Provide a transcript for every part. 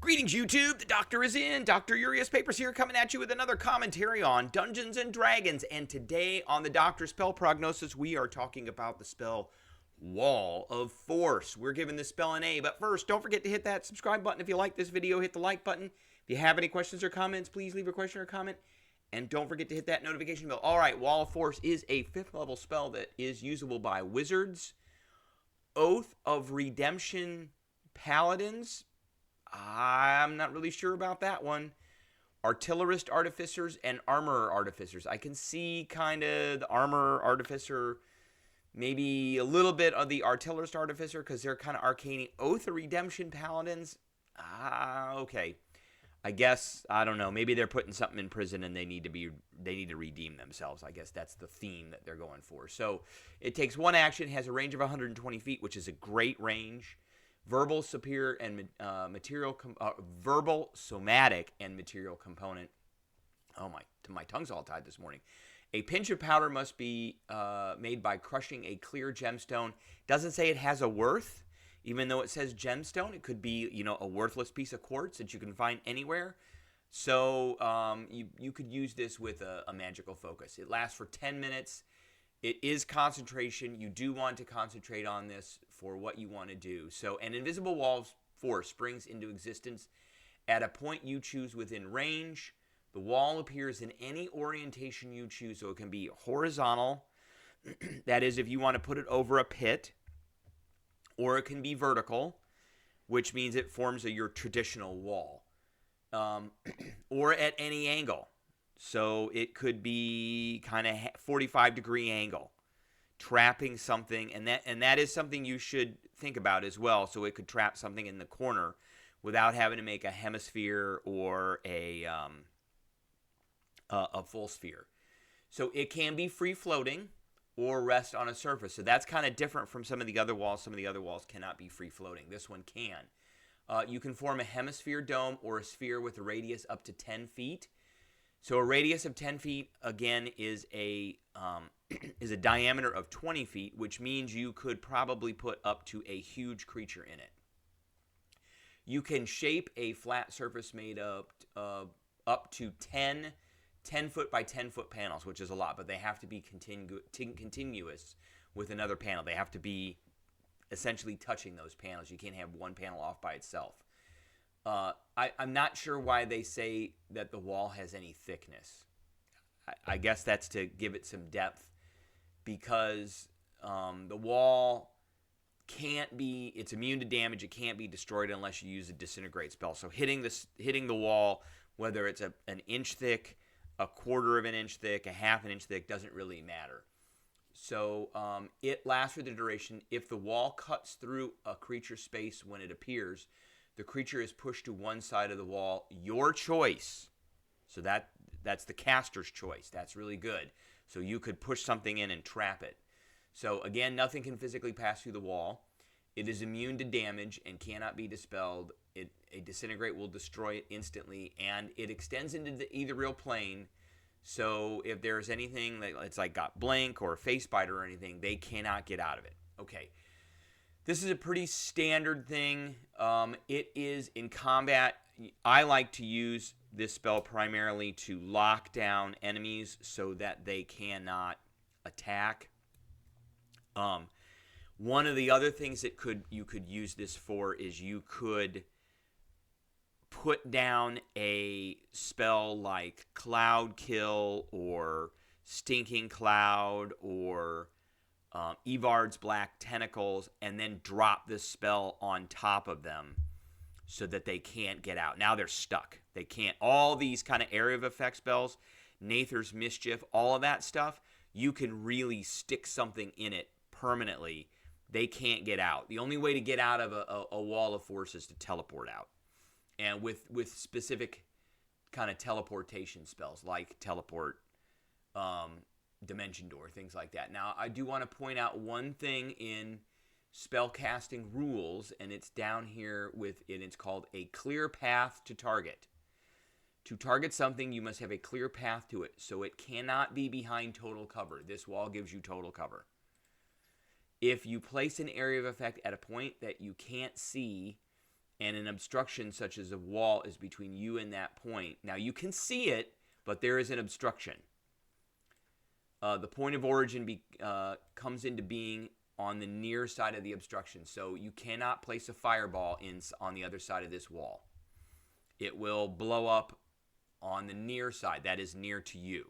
Greetings, YouTube. The doctor is in. Dr. Urias Papers here, coming at you with another commentary on Dungeons and Dragons. And today on the Doctor Spell Prognosis, we are talking about the spell Wall of Force. We're giving this spell an A. But first, don't forget to hit that subscribe button. If you like this video, hit the like button. If you have any questions or comments, please leave a question or comment. And don't forget to hit that notification bell. All right, Wall of Force is a 5th level spell that is usable by wizards, Oath of Redemption paladins. I'm not really sure about that one. Artillerist artificers and armorer artificers. I can see kind of the armorer artificer, maybe a little bit of the artillerist artificer because they're kind of arcane. Oath of Redemption paladins. Okay. I guess, I don't know. Maybe they're putting something in prison and they need to redeem themselves. I guess that's the theme that they're going for. So it takes one action, has a range of 120 feet, which is a great range. Verbal, superior, and verbal, somatic, and material component. Oh my tongue's all tied this morning. A pinch of powder must be made by crushing a clear gemstone. Doesn't say it has a worth, even though it says gemstone. It could be, a worthless piece of quartz that you can find anywhere. So you could use this with a magical focus. It lasts for 10 minutes. It is concentration. You do want to concentrate on this for what you want to do. So an invisible wall of force springs into existence at a point you choose within range. The wall appears in any orientation you choose. So it can be horizontal. That is, if you want to put it over a pit. Or it can be vertical, which means it forms your traditional wall. Or at any angle. So it could be kind of 45-degree angle, trapping something, and that is something you should think about as well. So it could trap something in the corner without having to make a hemisphere or a full sphere. So it can be free floating or rest on a surface. So that's kind of different from some of the other walls. Some of the other walls cannot be free floating. This one can. You can form a hemisphere dome or a sphere with a radius up to 10 feet. So a radius of 10 feet, again, is a diameter of 20 feet, which means you could probably put up to a huge creature in it. You can shape a flat surface made up to 10 foot by 10 foot panels, which is a lot, but they have to be continuous with another panel. They have to be essentially touching those panels. You can't have one panel off by itself. I'm not sure why they say that the wall has any thickness. I guess that's to give it some depth, because the wall it's immune to damage. It can't be destroyed unless you use a disintegrate spell. So hitting the wall, whether it's an inch thick, a quarter of an inch thick, a half an inch thick, doesn't really matter. So it lasts for the duration. If the wall cuts through a creature's space when it appears, the creature is pushed to one side of the wall. Your choice. So that's the caster's choice. That's really good. So you could push something in and trap it. So again, nothing can physically pass through the wall. It is immune to damage and cannot be dispelled. A disintegrate will destroy it instantly, and it extends into the ethereal plane. So if there's anything that it's like got blink or a face biter or anything, they cannot get out of it. Okay. This is a pretty standard thing. It is in combat. I like to use this spell primarily to lock down enemies so that they cannot attack. One of the other things that you could use this for is you could put down a spell like Cloud Kill or Stinking Cloud or Evard's Black Tentacles, and then drop this spell on top of them so that they can't get out. Now they're stuck. They can't. All these kind of area of effect spells, Nather's Mischief, all of that stuff, you can really stick something in it permanently. They can't get out. The only way to get out of a wall of force is to teleport out. And with specific kind of teleportation spells like teleport, Dimension Door, things like that. Now, I do want to point out one thing in spellcasting rules, and it's down here and it's called a clear path to target. To target something, you must have a clear path to it, so it cannot be behind total cover. This wall gives you total cover. If you place an area of effect at a point that you can't see and an obstruction such as a wall is between you and that point. Now you can see it, but there is an obstruction. The point of origin comes into being on the near side of the obstruction. So you cannot place a fireball on the other side of this wall. It will blow up on the near side. That is near to you.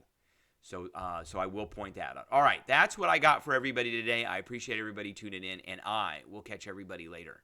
So I will point that out. All right, that's what I got for everybody today. I appreciate everybody tuning in, and I will catch everybody later.